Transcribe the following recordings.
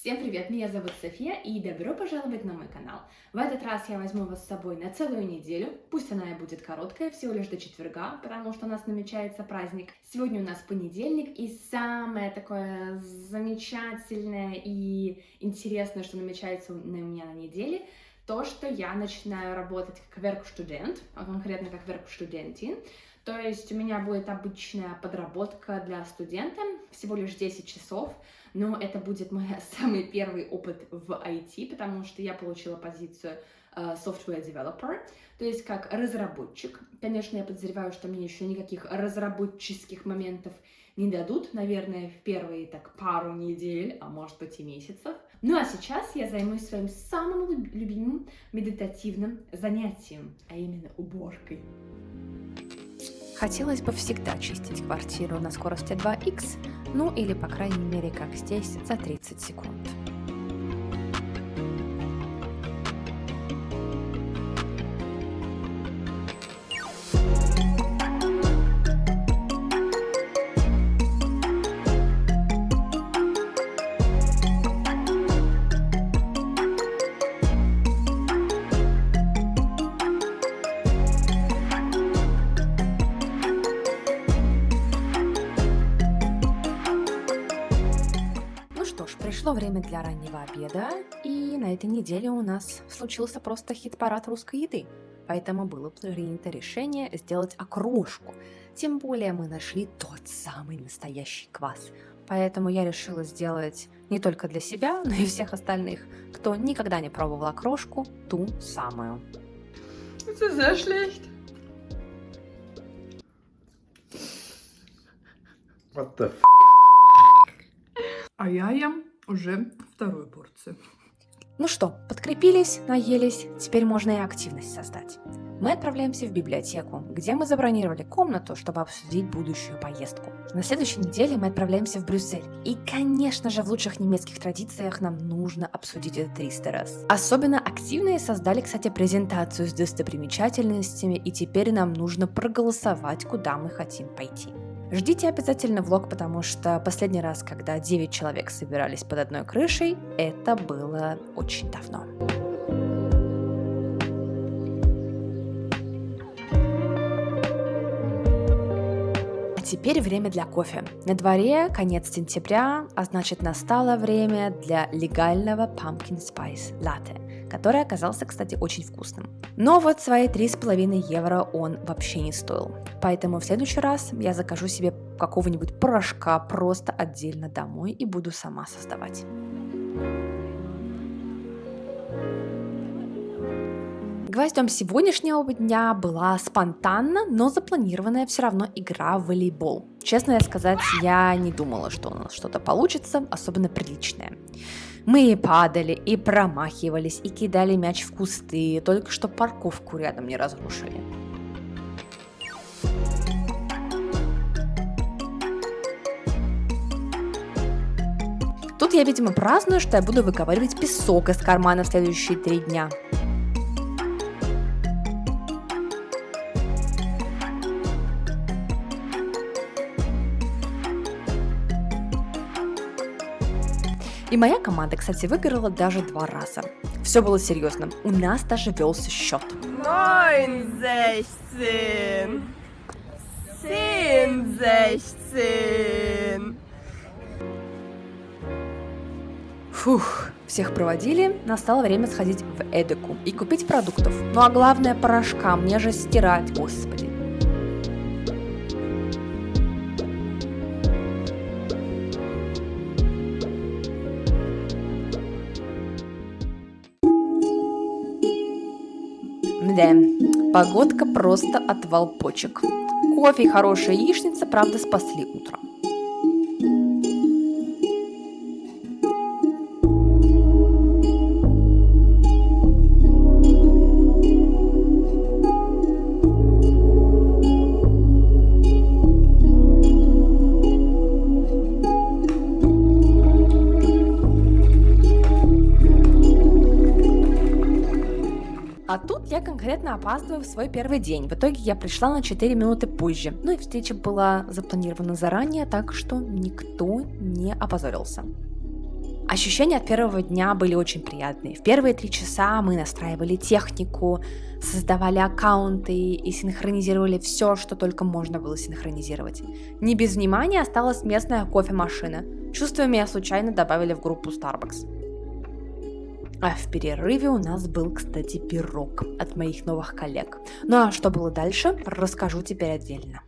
Всем привет, меня зовут София и добро пожаловать на мой канал. В этот раз я возьму вас с собой на целую неделю, пусть она и будет короткая, всего лишь до четверга, потому что у нас намечается праздник. Сегодня у нас понедельник, и самое такое замечательное и интересное, что намечается у меня на неделе, то, что я начинаю работать как werkstudent, а конкретно как werkstudentin. То есть у меня будет обычная подработка для студента, всего лишь 10 часов, но это будет мой самый первый опыт в IT, потому что я получила позицию software developer, то есть как разработчик. Конечно, я подозреваю, что мне еще никаких разработческих моментов не дадут, наверное, в первые пару недель, а может быть и месяцев. Ну а сейчас я займусь своим самым любимым медитативным занятием, а именно уборкой. Хотелось бы всегда чистить квартиру на скорости 2х, ну или по крайней мере как здесь, за 30 секунд. Пришло время для раннего обеда, и на этой неделе у нас случился просто хит-парад русской еды. Поэтому было принято решение сделать окрошку. Тем более мы нашли тот самый настоящий квас. Поэтому я решила сделать не только для себя, но и всех остальных, кто никогда не пробовал окрошку, ту самую. Это sehr schlecht. What the f***? А я ем уже вторую порцию. Ну что, подкрепились, наелись, теперь можно и активность создать. Мы отправляемся в библиотеку, где мы забронировали комнату, чтобы обсудить будущую поездку. На следующей неделе мы отправляемся в Брюссель. И, конечно же, в лучших немецких традициях нам нужно обсудить это 300 раз. Особенно активные создали, кстати, презентацию с достопримечательностями, и теперь нам нужно проголосовать, куда мы хотим пойти. Ждите обязательно влог, потому что последний раз, когда 9 человек собирались под одной крышей, это было очень давно. А теперь время для кофе. На дворе конец сентября, а значит настало время для легального Pumpkin Spice Latte, который оказался, кстати, очень вкусным. Но вот свои 3,5 евро он вообще не стоил. Поэтому в следующий раз я закажу себе какого-нибудь порошка просто отдельно домой и буду сама создавать. Гвоздем сегодняшнего дня была спонтанно, но запланированная все равно игра в волейбол. Честно сказать, я не думала, что у нас что-то получится, особенно приличное. Мы и падали, и промахивались, и кидали мяч в кусты, только что парковку рядом не разрушили. Тут я, видимо, праздную, что я буду выковыривать песок из кармана в следующие 3 дня. И моя команда, кстати, выиграла даже 2 раза. Все было серьезно. У нас даже велся счет. 9, 16, 10, 16. Фух, всех проводили, настало время сходить в Эдеку и купить продуктов. Ну а главное порошка, мне же стирать, господи. Да, погодка просто отвал почек. Кофе и хорошая яичница, правда, спасли утро. А тут я конкретно опаздываю в свой первый день. В итоге я пришла на 4 минуты позже. Ну и встреча была запланирована заранее, так что никто не опозорился. А Ощущения от первого дня были очень приятные. В первые 3 часа мы настраивали технику, создавали аккаунты и синхронизировали все, что только можно было синхронизировать. Не без внимания осталась местная кофемашина. Чувствуя меня, случайно добавили в группу Starbucks. А в перерыве у нас был, кстати, пирог от моих новых коллег. Ну а что было дальше, расскажу теперь отдельно.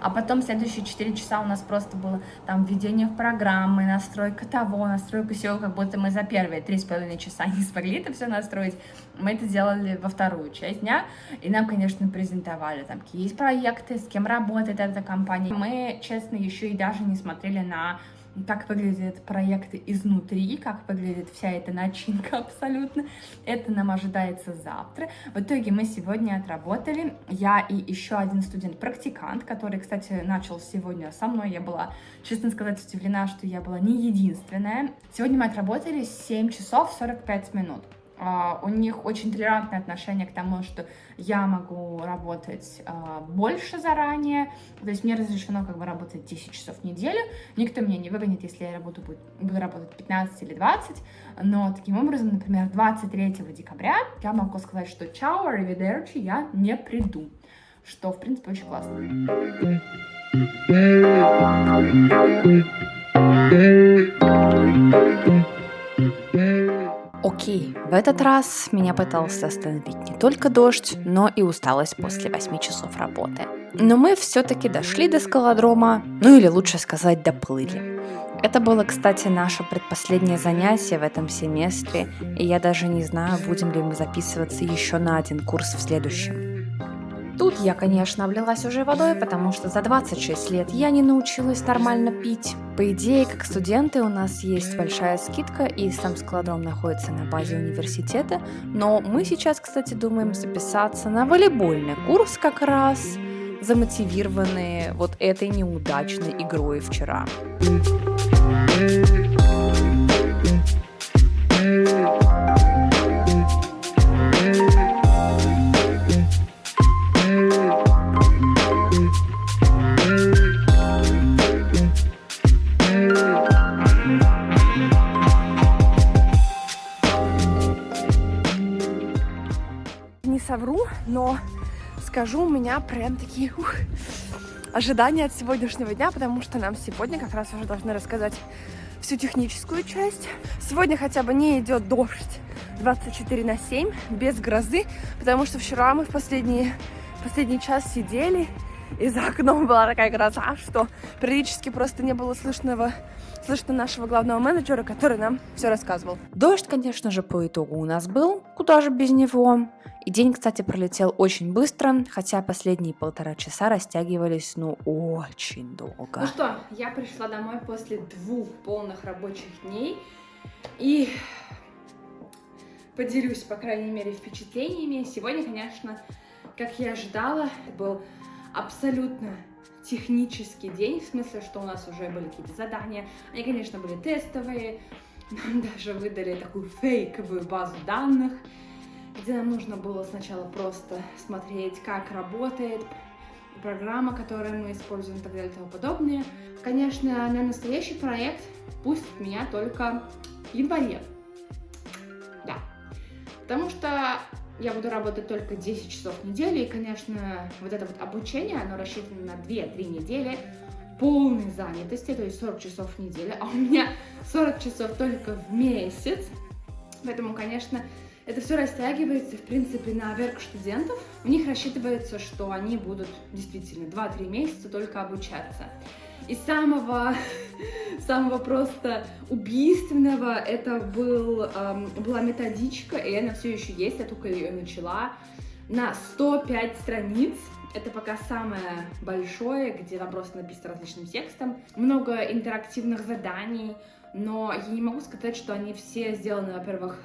А потом следующие 4 часа у нас просто было там введение в программы, настройка того, настройка сего, как будто мы за первые 3,5 часа не смогли это все настроить. Мы это делали во вторую часть дня, и нам, конечно, презентовали, там, какие есть проекты, с кем работает эта компания. Мы, честно, еще и даже не смотрели на как выглядят проекты изнутри, как выглядит вся эта начинка абсолютно. Это нам ожидается завтра. В итоге мы сегодня отработали. Я и еще один студент-практикант, который, кстати, начал сегодня со мной. Я была, честно сказать, удивлена, что я была не единственная. Сегодня мы отработали 7 часов 45 минут. У них очень толерантное отношение к тому, что я могу работать больше заранее, то есть мне разрешено как бы работать 10 часов в неделю, никто меня не выгонит, если я буду работать 15 или 20, но таким образом, например, 23 декабря я могу сказать, что чао, аривидерчи, я не приду, что, в принципе, очень классно. Окей, в этот раз меня пытался остановить не только дождь, но и усталость после 8 часов работы. Но мы все-таки дошли до скалодрома, ну или лучше сказать, доплыли. Это было, кстати, наше предпоследнее занятие в этом семестре, и я даже не знаю, будем ли мы записываться еще на один курс в следующем. Тут я, конечно, облилась уже водой, потому что за 26 лет я не научилась нормально пить. По идее, как студенты у нас есть большая скидка, и сам скалодром находится на базе университета, но мы сейчас, кстати, думаем записаться на волейбольный курс как раз, замотивированные вот этой неудачной игрой вчера. Не совру, но скажу, у меня прям такие ожидания от сегодняшнего дня, потому что нам сегодня как раз уже должны рассказать всю техническую часть. Сегодня хотя бы не идет дождь 24/7, без грозы, потому что вчера мы в последний час сидели, и за окном была такая гроза, что периодически просто не было слышно нашего главного менеджера, который нам все рассказывал. Дождь, конечно же, по итогу у нас был, куда же без него. И день, кстати, пролетел очень быстро, хотя последние 1,5 часа растягивались, очень долго. Ну что, я пришла домой после 2 полных рабочих дней и поделюсь, по крайней мере, впечатлениями. Сегодня, конечно, как я ожидала, был абсолютно технический день, в смысле, что у нас уже были какие-то задания. Они, конечно, были тестовые, нам даже выдали такую фейковую базу данных, где нам нужно было сначала просто смотреть, как работает программа, которую мы используем и так далее и тому подобное. Конечно, на настоящий проект пустят меня только в январе. Да. Потому что я буду работать только 10 часов в неделю, и, конечно, вот это вот обучение, оно рассчитано на 2-3 недели полной занятости, то есть 40 часов в неделю, а у меня 40 часов только в месяц, поэтому, конечно, это все растягивается, в принципе, на верк-студентов. У них рассчитывается, что они будут действительно 2-3 месяца только обучаться. И самого просто убийственного это была методичка, и она все еще есть, я только ее начала, на 105 страниц. Это пока самое большое, где там просто написано различным текстом. Много интерактивных заданий, но я не могу сказать, что они все сделаны, во-первых,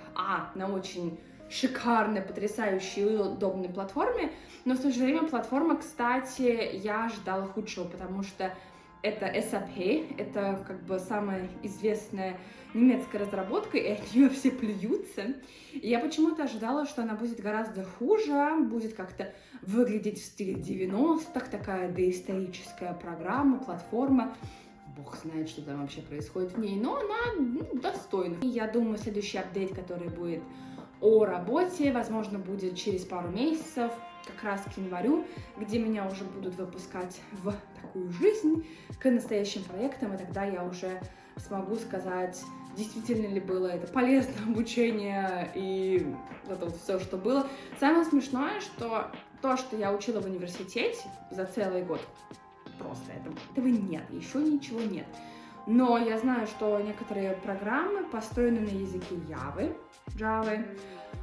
на очень шикарной, потрясающей и удобной платформе, но в то же время платформа, кстати, я ожидала худшего, потому что это SAP, это как бы самая известная немецкая разработка, и от нее все плюются. И я почему-то ожидала, что она будет гораздо хуже, будет как-то выглядеть в стиле 90-х, такая доисторическая программа, платформа. бог знает, что там вообще происходит в ней, но она достойна. И я думаю, следующий апдейт, который будет о работе, возможно, будет через пару месяцев, как раз к январю, где меня уже будут выпускать в такую жизнь, к настоящим проектам, и тогда я уже смогу сказать, действительно ли было это полезное обучение и это вот все, что было. Самое смешное, что то, что я учила в университете за целый год, просто этого нет, еще ничего нет. Но я знаю, что некоторые программы построены на языке Java,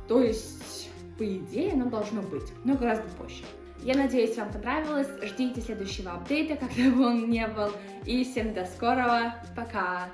то есть, по идее, оно должно быть, но гораздо позже. Я надеюсь, вам понравилось. Ждите следующего апдейта, когда бы он не был. И всем до скорого. Пока!